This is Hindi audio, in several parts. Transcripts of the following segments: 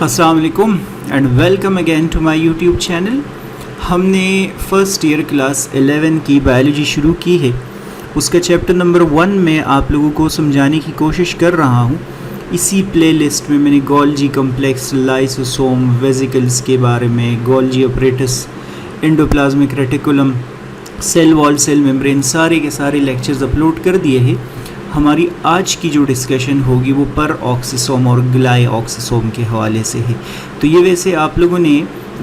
अस्सलाम वालेकुम and welcome again to my YouTube channel. हमने फर्स्ट ईयर क्लास 11 की बायोलॉजी शुरू की है। उसका चैप्टर नंबर 1 में आप लोगों को समझाने की कोशिश कर रहा हूँ। इसी प्लेलिस्ट में मैंने गोल्जी कम्प्लेक्स, लाइसोसोम, वेसिकल्स के बारे में, Golgi apparatus, endoplasmic reticulum, cell wall, cell membrane, सारे के सारे लेक्चर्स अपलोड कर दिए हैं। हमारी आज की जो डिस्कशन होगी वो पर ऑक्सीसोम और ग्लाई ऑक्सीसोम के हवाले से है। तो ये वैसे आप लोगों ने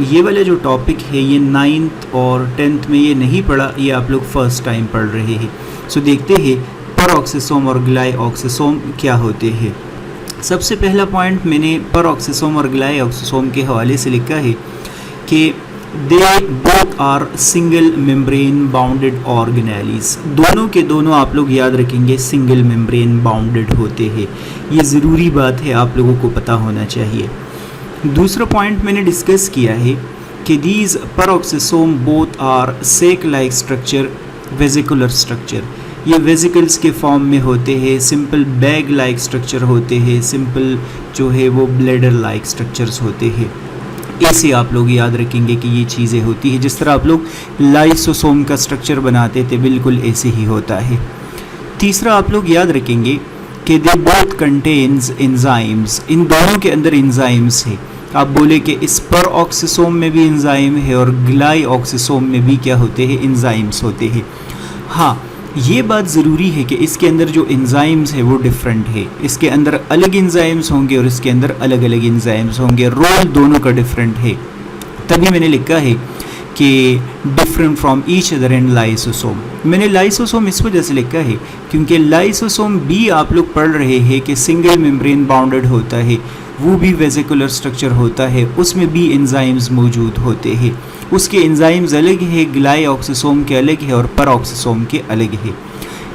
ये वाला जो टॉपिक है ये 9th और 10th में ये नहीं पढ़ा, ये आप लोग फर्स्ट टाइम पढ़ रहे हैं। सो देखते हैं पर ऑक्सीसोम और ग्लाई ऑक्सीसोम क्या होते हैं। सबसे पहला पॉइंट मैंने पर ऑक्सीसोम और ग्लाई ऑक्सीसोम के हवाले से लिखा है कि they both are single membrane bounded organelles. दोनों के दोनों आप लोग याद रखेंगे सिंगल मेम्ब्रेन बाउंडेड होते हैं। ये ज़रूरी बात है, आप लोगों को पता होना चाहिए। दूसरा पॉइंट मैंने डिस्कस किया है कि these peroxisome both are sac like structure, vesicular structure. ये वेसिकल्स के फॉर्म में होते हैं, सिंपल बैग लाइक स्ट्रक्चर होते हैं, सिंपल जो है वो ब्लैडर लाइक स्ट्रक्चर्स होते हैं। ऐसे आप लोग याद रखेंगे कि ये चीज़ें होती है। जिस तरह आप लोग लाइसोसोम का स्ट्रक्चर बनाते थे बिल्कुल ऐसे ही होता है। तीसरा आप लोग याद रखेंगे कि दे बोथ कंटेन्स एंजाइम्स। इन दोनों के अंदर एंजाइम्स है। आप बोले कि इस पर ऑक्सीसोम में भी एंजाइम है और ग्लाई ऑक्सीसोम में भी क्या होते हैं, एंजाइम्स होते हैं। हाँ, ये बात ज़रूरी है कि इसके अंदर जो एंजाइम्स है वो डिफरेंट है। इसके अंदर अलग एंजाइम्स होंगे और इसके अंदर अलग अलग एंजाइम्स होंगे। रोल दोनों का डिफरेंट है। तभी मैंने लिखा है कि different from each other in lysosome. मैंने लाइसोसोम इस वजह से लिखा है क्योंकि लाइसोसोम भी आप लोग पढ़ रहे हैं कि सिंगल मेम्ब्रेन बाउंडेड होता है, वो भी वेसिकुलर स्ट्रक्चर होता है, उसमें भी एंजाइम्स मौजूद होते हैं। उसके एंजाइम्स अलग है, ग्लाई ऑक्सीसोम के अलग है और पर ऑक्सीसोम के अलग है।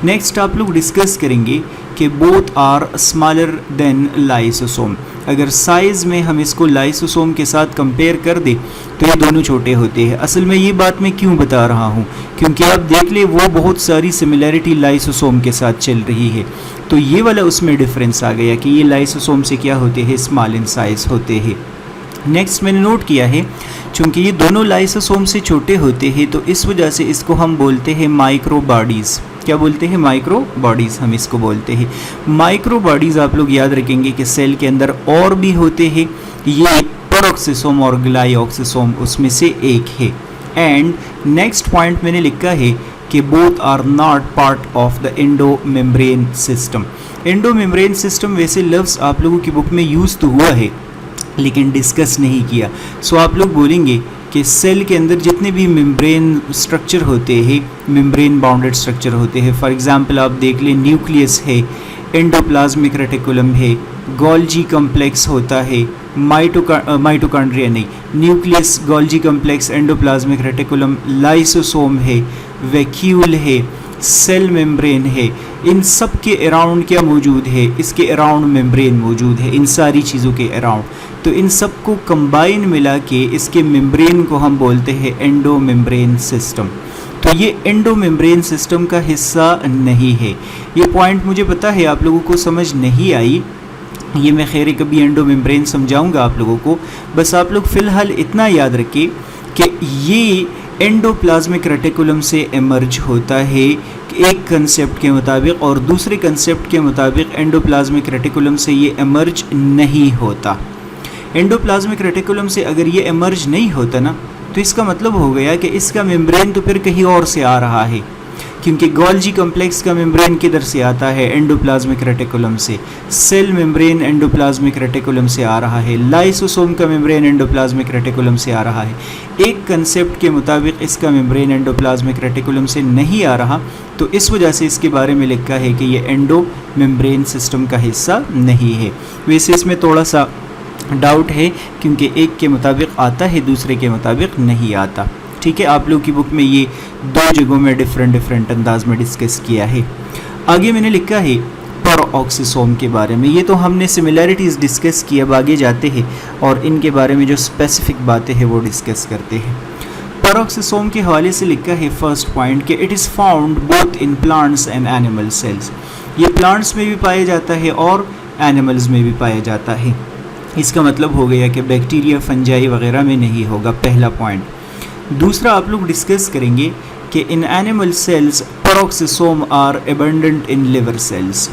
नेक्स्ट आप लोग डिस्कस करेंगे कि both are smaller than lysosome. अगर साइज़ में हम इसको लाइसोसोम के साथ कंपेयर कर दें तो ये दोनों छोटे होते हैं। असल में ये बात मैं क्यों बता रहा हूँ, क्योंकि आप देख ले वो बहुत सारी सिमिलैरिटी लाइसोसोम के साथ चल रही है। तो ये वाला उसमें डिफरेंस आ गया कि ये लाइसोसोम से क्या होते हैं, स्मॉल इन साइज़ होते हैं। नेक्स्ट मैंने नोट किया है चूँकि ये दोनों लाइसोसोम से छोटे होते हैं तो इस वजह से इसको हम बोलते हैं माइक्रो बॉडीज़। क्या बोलते हैं? माइक्रो बॉडीज़ हम इसको बोलते हैं। माइक्रो बॉडीज़ आप लोग याद रखेंगे कि सेल के अंदर और भी होते हैं। ये पर ऑक्सीसोम और ग्लाई ऑक्सीसोम उसमें से एक है। एंड नेक्स्ट पॉइंट मैंने लिखा है कि both are not part of the endomembrane system. Endomembrane system वैसे लफ्ज़ आप लोगों की बुक में यूज़ तो हुआ है लेकिन डिस्कस नहीं किया। सो आप लोग बोलेंगे कि सेल के अंदर जितने भी मेम्ब्रेन स्ट्रक्चर होते हैं, मेम्ब्रेन बाउंडेड स्ट्रक्चर होते हैं। फॉर एग्जांपल आप देख लें, न्यूक्लियस है, एंडोप्लाज्मिक रेटिकुलम है, गोल्जी कम्प्लेक्स होता है, माइटोकॉन्ड्रिया नहीं, nucleus, Golgi complex, endoplasmic reticulum, lysosome है, वैक्यूल है, सेल मेम्ब्रेन है। इन सब के अराउंड क्या मौजूद है? इसके अराउंड मेम्ब्रेन मौजूद है, इन सारी चीज़ों के अराउंड। तो इन सब को कंबाइन मिला के इसके मेम्ब्रेन को हम बोलते हैं एंडो मेम्ब्रेन सिस्टम। तो ये एंडो मेम्ब्रेन सिस्टम का हिस्सा नहीं है। ये पॉइंट मुझे पता है आप लोगों को समझ नहीं आई, ये मैं खैर कभी एंडो मेम्ब्रेन समझाऊंगा आप लोगों को। बस आप लोग फ़िलहाल इतना याद रखें कि ये एंडोप्लाज्मिक रेटिकुलम से एमर्ज होता है एक कंसेप्ट के मुताबिक, और दूसरे कंसेप्ट के मुताबिक एंडोप्लाज्मिक रेटिकुलम से ये एमर्ज नहीं होता। एंडोप्लाज्मिक रेटिकुलम से अगर ये एमर्ज नहीं होता ना तो इसका मतलब हो गया कि इसका मेम्ब्रेन तो फिर कहीं और से आ रहा है, क्योंकि गोल्जी कम्प्लेक्स का मेम्ब्रेन किधर से आता है? एंडोप्लाज्मिक रेटिकुलम से। सेल मेम्ब्रेन एंडोप्लाज्मिक रेटिकुलम से आ रहा है। लाइसोसोम का मेम्ब्रेन एंडोप्लाज्मिक रेटिकुलम से आ रहा है। एक कंसेप्ट के मुताबिक इसका मेम्ब्रेन एंडोप्लाज्मिक रेटिकुलम से नहीं आ रहा, तो इस वजह से इसके बारे में लिखा है कि ये एंडो मेम्ब्रेन सिस्टम का हिस्सा नहीं है। वैसे इसमें थोड़ा सा डाउट है क्योंकि एक के मुताबिक आता है, दूसरे के मुताबिक नहीं आता। ठीक है, आप लोग की बुक में ये दो जगहों में डिफरेंट अंदाज में डिस्कस किया है। आगे मैंने लिखा है पर ऑक्सीसोम के बारे में। ये तो हमने सिमिलैरिटीज़ डिस्कस की, अब आगे जाते हैं और इनके बारे में जो स्पेसिफिक बातें हैं वो डिस्कस करते हैं। पर ऑक्सीसोम के हवाले से लिखा है फर्स्ट पॉइंट कि it is found both in plants and animal cells. ये प्लांट्स में भी पाया जाता है और एनिमल्स में भी पाया जाता है। इसका मतलब हो गया कि बैक्टीरिया, फंजाई वगैरह में नहीं होगा, पहला पॉइंट। दूसरा आप लोग डिस्कस करेंगे कि in animal cells peroxisome are abundant in liver cells.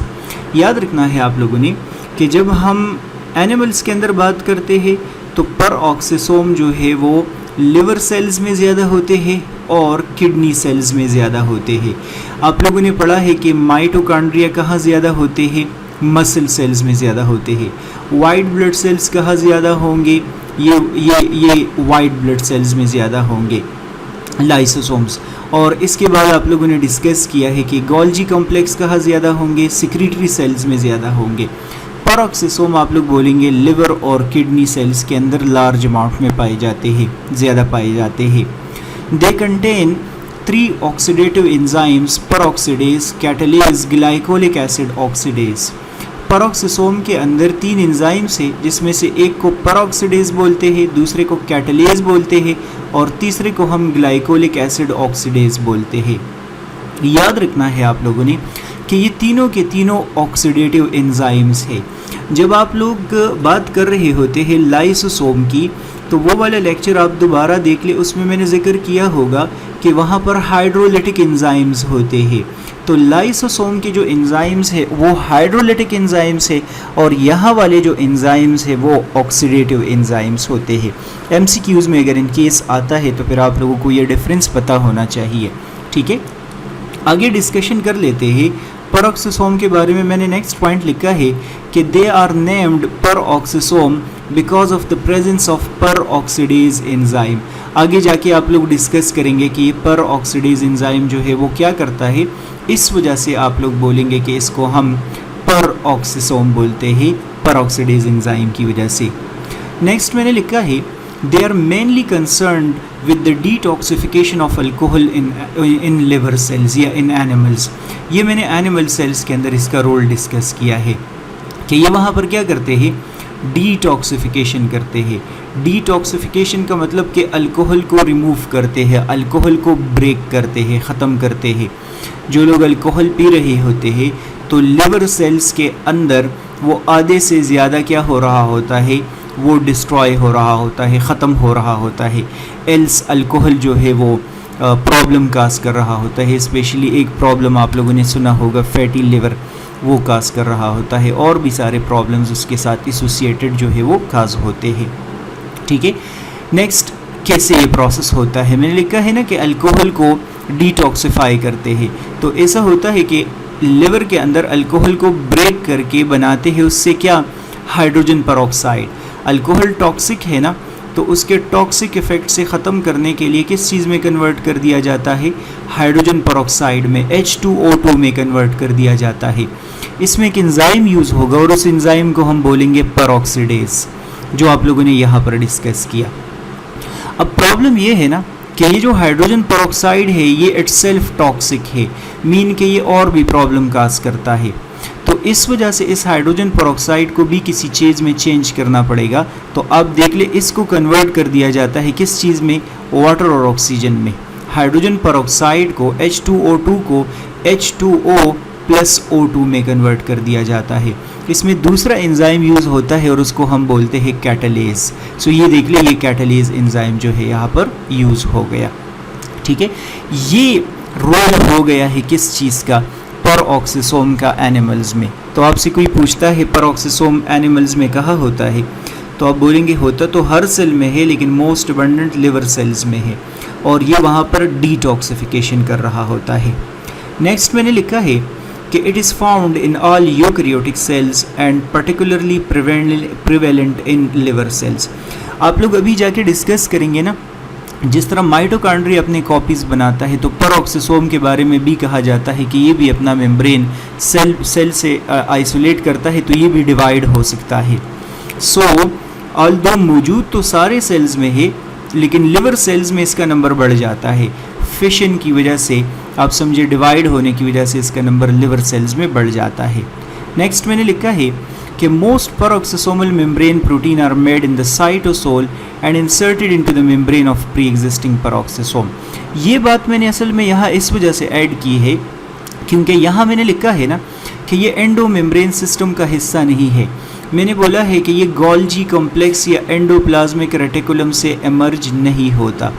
याद रखना है आप लोगों ने कि जब हम एनिमल्स के अंदर बात करते हैं तो पेरोक्सिसोम जो है वो लिवर सेल्स में ज़्यादा होते हैं और किडनी सेल्स में ज़्यादा होते हैं। आप लोगों ने पढ़ा है कि माइटोकॉन्ड्रिया कहाँ ज़्यादा होते हैं, मसल सेल्स में ज़्यादा होते हैं। वाइट ब्लड सेल्स कहाँ ज़्यादा होंगे, ये वाइट ब्लड सेल्स में ज़्यादा होंगे, लाइसोसोम्स। और इसके बाद आप लोगों ने डिस्कस किया है कि गोल्जी कॉम्प्लेक्स कहाँ ज़्यादा होंगे, सिक्रीटरी सेल्स में ज़्यादा होंगे। पेरोक्सिसोम आप लोग बोलेंगे लिवर और किडनी सेल्स के अंदर लार्ज अमाउंट में पाए जाते हैं, ज़्यादा पाए जाते हैं। They contain 3 oxidative enzymes, peroxidase, catalase, glycolic acid oxidase. Peroxisome के अंदर 3 एंजाइम्स है, जिसमें से एक को पेरोक्सीडेज बोलते हैं, दूसरे को कैटालेज बोलते हैं और तीसरे को हम ग्लाइकोलिक एसिड ऑक्सीडेज बोलते हैं। याद रखना है आप लोगों ने कि ये तीनों के तीनों ऑक्सीडेटिव एंजाइम्स है। जब आप लोग बात कर रहे होते हैं लाइसोसोम की, तो वो वाला लेक्चर आप दोबारा देख ले, उसमें मैंने जिक्र किया होगा कि वहाँ पर हाइड्रोलिटिक एंजाइम्स होते हैं। तो लाइसोसोम के जो एंजाइम्स है वो हाइड्रोलिटिक एंजाइम्स है और यहाँ वाले जो एंजाइम्स है वो ऑक्सीडेटिव एंजाइम्स होते हैं। एमसीक्यूज़ में अगर इन केस आता है तो फिर आप लोगों को ये डिफरेंस पता होना चाहिए, ठीक है। आगे डिस्कशन कर लेते हैं पेरोक्सिसोम के बारे में। मैंने नेक्स्ट पॉइंट लिखा है कि they are named peroxisome because of the presence of peroxidase enzyme. आगे जाके आप लोग डिस्कस करेंगे कि ये पेरोक्सीडेज एंजाइम जो है वो क्या करता है, इस वजह से आप लोग बोलेंगे कि इसको हम पेरोक्सिसोम बोलते हैं, पेरोक्सीडेज एंजाइम की वजह से। नेक्स्ट मैंने लिखा है they are mainly concerned with the detoxification of alcohol in liver cells या in animals। ये मैंने एनिमल सेल्स के अंदर इसका रोल डिस्कस किया है कि ये वहाँ पर क्या करते हैं, डिटॉक्सिफिकेशन करते हैं। डिटॉक्सिफिकेशन का मतलब कि अल्कोहल को रिमूव करते हैं, अल्कोहल को ब्रेक करते हैं, ख़त्म करते हैं। जो लोग अल्कोहल पी रहे होते हैं तो लिवर सेल्स के अंदर वो आधे से ज़्यादा क्या हो रहा होता है, वो डिस्ट्रॉय हो रहा होता है, ख़त्म हो रहा होता है। एल्स अल्कोहल जो है वो प्रॉब्लम काज कर रहा होता है। स्पेशली एक प्रॉब्लम आप लोगों ने सुना होगा, फैटी लिवर, वो काज कर रहा होता है और भी सारे प्रॉब्लम्स उसके साथ एसोसिएटेड जो है वो काज होते हैं, ठीक है। नेक्स्ट कैसे ये प्रोसेस होता है, मैंने लिखा है ना कि अल्कोहल को डिटॉक्सिफाई करते हैं। तो ऐसा होता है कि लिवर के अंदर अल्कोहल को ब्रेक करके बनाते हैं उससे क्या, हाइड्रोजन पेरोक्साइड। अल्कोहल टॉक्सिक है ना, तो उसके टॉक्सिक इफ़ेक्ट से ख़त्म करने के लिए किस चीज़ में कन्वर्ट कर दिया जाता है, हाइड्रोजन पेरोक्साइड में, H2O2 में कन्वर्ट कर दिया जाता है। इसमें एक एंजाइम यूज़ होगा और उस एंजाइम को हम बोलेंगे पेरोक्सीडेज, जो आप लोगों ने यहाँ पर डिस्कस किया। अब प्रॉब्लम ये है ना कि ये जो हाइड्रोजन पेरोक्साइड है ये इटसेल्फ टॉक्सिक है, मीन कि ये और भी प्रॉब्लम काज करता है। तो इस वजह से इस हाइड्रोजन पेरोक्साइड को भी किसी चीज़ में चेंज करना पड़ेगा। तो आप देख ले, इसको कन्वर्ट कर दिया जाता है किस चीज़ में, वाटर और ऑक्सीजन में। हाइड्रोजन पेरोक्साइड को H2O2 को H2O प्लस O2 में कन्वर्ट कर दिया जाता है। इसमें दूसरा एंजाइम यूज़ होता है और उसको हम बोलते हैं कैटालेज। सो ये देख ले, ये कैटालेज एंजाइम जो है यहाँ पर यूज़ हो गया, ठीक है। ये रोल हो गया है किस चीज़ का, पेरोक्सिसोम का एनिमल्स में। तो आपसे कोई पूछता है पेरोक्सिसोम एनिमल्स में कहाँ होता है, तो आप बोलेंगे होता तो हर सेल में है, लेकिन मोस्ट अबंडेंट लिवर सेल्स में है और ये वहाँ पर डिटॉक्सिफिकेशन कर रहा होता है। नेक्स्ट मैंने लिखा है कि it is found in all eukaryotic cells and particularly prevalent in liver sales. आप लोग अभी जाके डिस्कस करेंगे ना, जिस तरह माइटोकॉन्ड्रिया अपने कॉपीज़ बनाता है तो पेरोक्सिसोम के बारे में भी कहा जाता है कि ये भी अपना मेम्ब्रेन सेल से आइसोलेट करता है, तो ये भी डिवाइड हो सकता है। सो ऑल्दो मौजूद तो सारे सेल्स में है, लेकिन लिवर सेल्स में इसका नंबर बढ़ जाता है फिशन की वजह से, आप समझे डिवाइड होने की वजह से इसका नंबर लिवर सेल्स में बढ़ जाता है। नेक्स्ट मैंने लिखा है कि most peroxisomal membrane protein are made in the cytosol and inserted into the membrane of pre existing peroxisome. ये बात मैंने असल में यहाँ इस वजह से ऐड की है क्योंकि यहाँ मैंने लिखा है ना कि ये एंडो मेम्ब्रेन सिस्टम का हिस्सा नहीं है, मैंने बोला है कि ये गोल्जी कॉम्प्लेक्स या एंडोप्लाज्मिक रेटिकुलम से इमर्ज नहीं होता।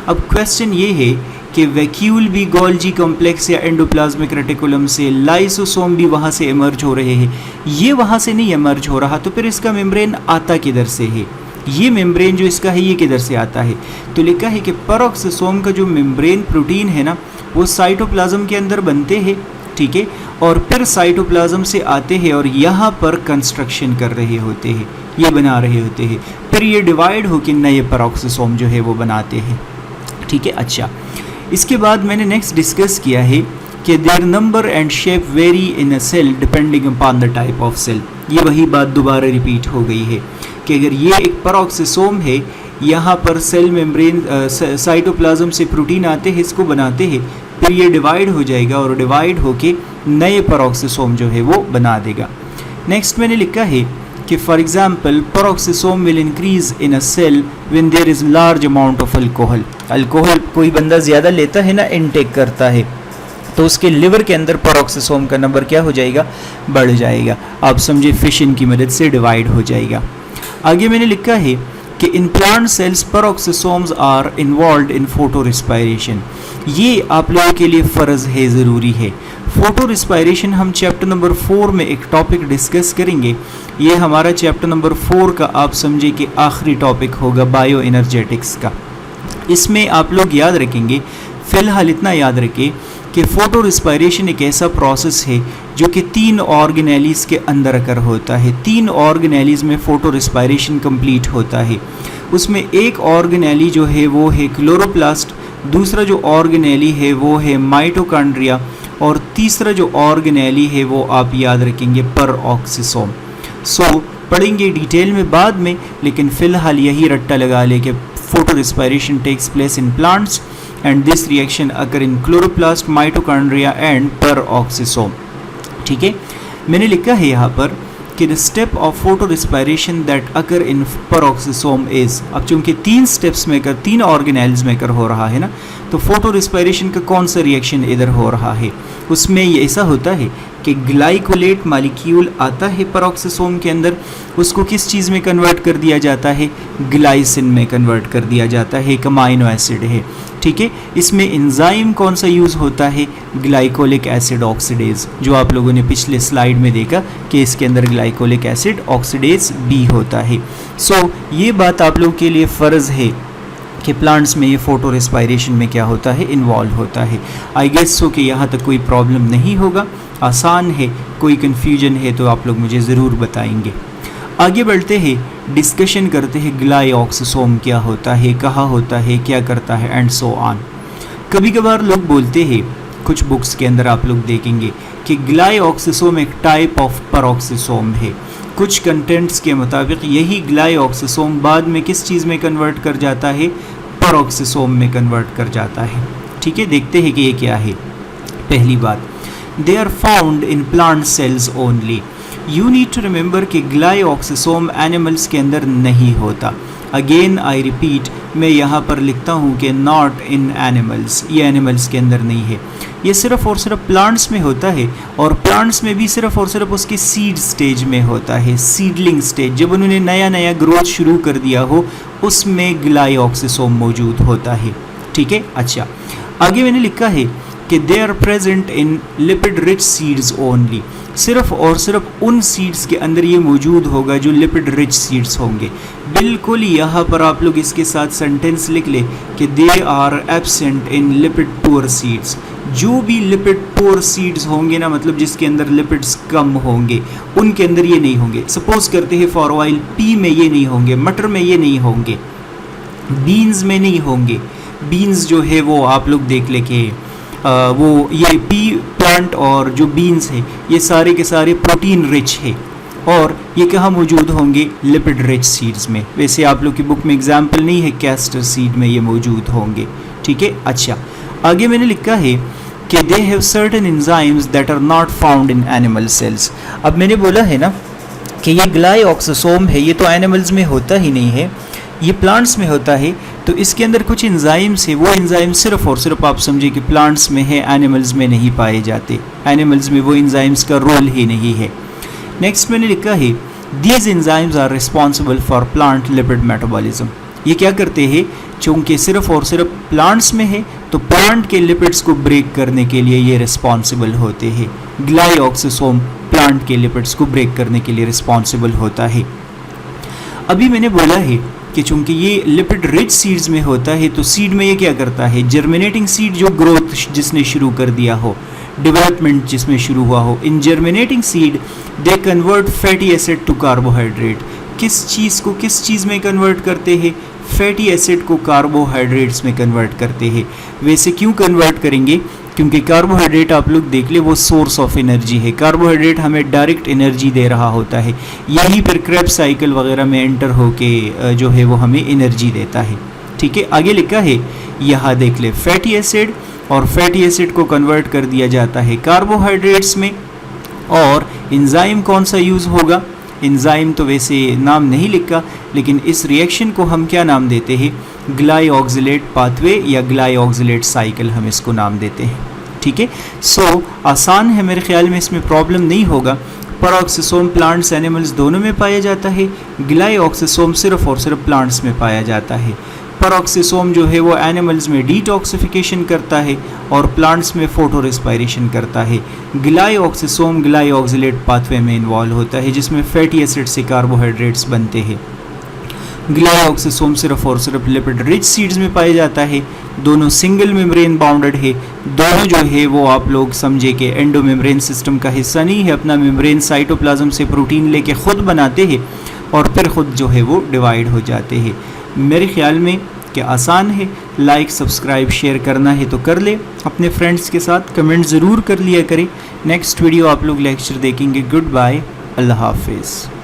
अब क्वेश्चन ये है कि वैक्यूल भी गोल्जी कॉम्प्लेक्स या एंडोप्लाज्मिक रेटिकुलम से, लाइसोसोम भी वहाँ से इमर्ज हो रहे हैं, ये वहाँ से नहीं इमर्ज हो रहा, तो फिर इसका मेम्ब्रेन आता किधर से है? ये मेम्ब्रेन जो इसका है ये किधर से आता है? तो लिखा है कि पेरोक्सोसोम का जो मेम्ब्रेन प्रोटीन है ना, वो साइटोप्लाज्म के अंदर बनते हैं, ठीक है, और फिर साइटोप्लाज्म से आते हैं और यहाँ पर कंस्ट्रक्शन कर रहे होते हैं, ये बना रहे होते हैं, फिर ये डिवाइड होकर नए पेरोक्सोसोम जो है वो बनाते हैं, ठीक है। अच्छा, इसके बाद मैंने नेक्स्ट डिस्कस किया है कि their number and shape vary in a cell depending upon the type of cell. ये वही बात दोबारा रिपीट हो गई है कि अगर ये एक पेरोक्सोसोम है, यहाँ पर सेल मेम्ब्रेन साइटोप्लाज्म से प्रोटीन आते हैं, इसको बनाते हैं, फिर ये डिवाइड हो जाएगा और डिवाइड होके नए पेरोक्सोसोम जो है वो बना देगा। नेक्स्ट मैंने लिखा है कि for example peroxisome will increase in a cell when there is large amount of alcohol. Alcohol कोई बंदा ज़्यादा लेता है ना, इनटेक करता है, तो उसके लिवर के अंदर पेरोक्सोसोम का नंबर क्या हो जाएगा? बढ़ जाएगा। आप समझे, फिशन की मदद से डिवाइड हो जाएगा। आगे मैंने लिखा है कि in plant cells peroxisomes are involved in photorespiration. ये आप लोगों के लिए फ़र्ज़ है, ज़रूरी है। फोटो रिस्पायरेशन हम चैप्टर नंबर 4 में एक टॉपिक डिस्कस करेंगे। ये हमारा चैप्टर नंबर 4 का आप समझे कि आखिरी टॉपिक होगा बायो एनर्जेटिक्स का। इसमें आप लोग याद रखेंगे, फ़िलहाल इतना याद रखें कि फ़ोटो रिस्पायरेशन एक ऐसा प्रोसेस है जो कि 3 ऑर्गेनेलीज़ के अंदर अकर होता है। 3 ऑर्गेनेलीज़ में फ़ोटो रिस्पायरेशन कंप्लीट होता है। उसमें एक ऑर्गेनेली जो है वो है क्लोरोप्लास्ट, दूसरा जो ऑर्गेनेली है वो है माइटोकॉन्ड्रिया, और तीसरा जो ऑर्गेनेली है वो आप याद रखेंगे पेरोक्सोसोम। सो पढ़ेंगे डिटेल में बाद में, लेकिन फ़िलहाल यही रट्टा लगा ले कि photorespiration takes place in plants and this reaction occur in chloroplast, mitochondria and peroxisome। ठीक है, मैंने लिखा है यहाँ पर कि the step of photorespiration that occur in peroxisome is, अब चूंकि 3 स्टेप्स में कर, 3 ऑर्गेनेल्स में कर हो रहा है ना, तो फोटो रिस्पायरेशन का कौन सा रिएक्शन इधर हो रहा है? उसमें ये ऐसा होता है कि ग्लाइकोलेट मॉलिक्यूल आता है पेरोक्सोसोम के अंदर, उसको किस चीज़ में कन्वर्ट कर दिया जाता है? ग्लाइसिन में कन्वर्ट कर दिया जाता है, एक अमाइनो एसिड है, ठीक है। इसमें एंजाइम कौन सा यूज़ होता है? ग्लाइकोलिक एसिड ऑक्सीडेज, जो आप लोगों ने पिछले स्लाइड में देखा कि इसके अंदर ग्लाइकोलिक एसिड ऑक्सीडेज बी होता है। सो ये बात आप लोगों के लिए फ़र्ज़ है कि प्लांट्स में ये फोटो रिस्पायरेशन में क्या होता है? इन्वॉल्व होता है। आई गेस सो कि यहाँ तक कोई प्रॉब्लम नहीं होगा, आसान है। कोई कन्फ्यूजन है तो आप लोग मुझे ज़रूर बताएंगे। आगे बढ़ते हैं, डिस्कशन करते हैं ग्लाइऑक्सोसोम क्या होता है, कहाँ होता है, क्या करता है, एंड सो ऑन। कभी कभार लोग बोलते हैं, कुछ बुक्स के अंदर आप लोग देखेंगे कि ग्लाइऑक्सोसोम एक टाइप ऑफ पेरोक्सोसोम है। कुछ कंटेंट्स के मुताबिक यही ग्लाइऑक्सोसोम बाद में किस चीज़ में कन्वर्ट कर जाता है? पेरोक्सोसोम में कन्वर्ट कर जाता है। ठीक है, देखते हैं कि ये क्या है। पहली बात, they are found in plant cells only. You need to remember कि ग्लाइऑक्सोसोम एनिमल्स के अंदर नहीं होता। अगेन आई रिपीट, मैं यहाँ पर लिखता हूँ कि नॉट इन एनिमल्स, ये एनिमल्स के अंदर नहीं है, ये सिर्फ और सिर्फ प्लांट्स में होता है, और प्लांट्स में भी सिर्फ और सिर्फ उसके सीड स्टेज में होता है, सीडलिंग स्टेज, जब उन्होंने नया नया ग्रोथ शुरू कर दिया हो उसमें ग्लाइऑक्सोसोम मौजूद होता है। ठीक है, अच्छा आगे मैंने लिखा है कि they are present in lipid rich seeds only. सिर्फ और सिर्फ उन सीड्स के अंदर ये मौजूद होगा जो लिपिड रिच सीड्स होंगे। बिल्कुल यहाँ पर आप लोग इसके साथ सेंटेंस लिख ले कि they are absent in lipid poor seeds. जो भी लिपिड पुअर सीड्स होंगे ना, मतलब जिसके अंदर लिपिड्स कम होंगे, उनके अंदर ये नहीं होंगे। सपोज करते हैं फॉर ऑयल, पी में ये नहीं होंगे, मटर में ये नहीं होंगे, बीन्स में नहीं होंगे। बीन्स जो है वो आप लोग देख ले कि वो ये पी प्लांट और जो बीन्स है ये सारे के सारे प्रोटीन रिच है, और ये कहाँ मौजूद होंगे? लिपिड रिच सीड्स में। वैसे आप लोग की बुक में एग्जाम्पल नहीं है, कैस्टर सीड में ये मौजूद होंगे। ठीक है, अच्छा आगे मैंने लिखा है कि they have certain enzymes that are not found in animal cells. अब मैंने बोला है ना कि ये ग्लाइऑक्सोसोम है, ये तो एनिमल्स में होता ही नहीं है, ये प्लांट्स में होता है। तो इसके अंदर कुछ एंजाइम्स है, वो एंजाइम सिर्फ और सिर्फ आप समझिए कि प्लांट्स में है, एनिमल्स में नहीं पाए जाते। एनिमल्स में वो एंजाइम्स का रोल ही नहीं है। नेक्स्ट मैंने लिखा है these enzymes are responsible for plant lipid metabolism. ये क्या करते हैं, चूँकि सिर्फ और सिर्फ प्लांट्स में है तो प्लांट के लिपिड्स को ब्रेक करने के लिए ये रिस्पॉन्सिबल होते हैं। ग्लाइऑक्सिसोम प्लांट के लिपिड्स को ब्रेक करने के लिए रिस्पॉन्सिबल होता है। अभी मैंने बोला है कि चूँकि ये लिपिड रिच सीड्स में होता है तो सीड में ये क्या करता है, जर्मिनेटिंग सीड जो ग्रोथ जिसने शुरू कर दिया हो, डेवलपमेंट जिसमें शुरू हुआ हो, in germinating seed they convert fatty acid to carbohydrate. किस चीज़ को किस चीज़ में कन्वर्ट करते हैं, फैटी एसिड को कार्बोहाइड्रेट्स में कन्वर्ट करते हैं। वैसे क्यों कन्वर्ट करेंगे, क्योंकि कार्बोहाइड्रेट आप लोग देख ले वो सोर्स ऑफ एनर्जी है, कार्बोहाइड्रेट हमें डायरेक्ट एनर्जी दे रहा होता है, यही फिर क्रेब्स साइकिल वगैरह में एंटर होके जो है वो हमें एनर्जी देता है। ठीक है, आगे लिखा है यहाँ देख ले, फैटी एसिड, और फैटी एसिड को कन्वर्ट कर दिया जाता है कार्बोहाइड्रेट्स में। और एंजाइम कौन सा यूज़ होगा, एंजाइम तो वैसे नाम नहीं लिखा, लेकिन इस रिएक्शन को हम क्या नाम देते हैं, ग्लाइऑक्सिलेट पाथवे या ग्लाइऑक्सिलेट साइकिल हम इसको नाम देते हैं। ठीक है, सो आसान है, मेरे ख्याल में इसमें प्रॉब्लम नहीं होगा। पेरोक्सिसोम प्लांट्स एनिमल्स दोनों में पाया जाता है, ग्लाइऑक्सिसोम सिर्फ और सिर्फ प्लांट्स में पाया जाता है। पेरोक्सिसोम जो है वो एनिमल्स में डिटॉक्सिफिकेशन करता है और प्लांट्स में फोटो रेस्पायरेशन करता है। ग्लाइऑक्सिसोम ग्लाइऑक्सिलेट पाथवे में इन्वॉल्व होता है जिसमें फैटी एसिड से कार्बोहाइड्रेट्स बनते हैं। ग्लाइऑक्सिसोम सिर्फ और सिर्फ लिपिड रिच सीड्स में पाया जाता है, दोनों सिंगल मेम्ब्रेन बाउंडेड है, दोनों जो है वो आप लोग समझे कि एंडो मेम्ब्रेन सिस्टम का हिस्सा नहीं है, अपना मेम्ब्रेन साइटोप्लाज्म से प्रोटीन लेके खुद बनाते हैं और फिर खुद जो है वो डिवाइड हो जाते हैं। मेरे ख्याल में कि आसान है, लाइक सब्सक्राइब शेयर करना है तो कर ले, अपने फ्रेंड्स के साथ कमेंट ज़रूर कर लिया करें। नेक्स्ट वीडियो आप लोग लेक्चर देखेंगे। गुड बाय, अल्लाह हाफिज़।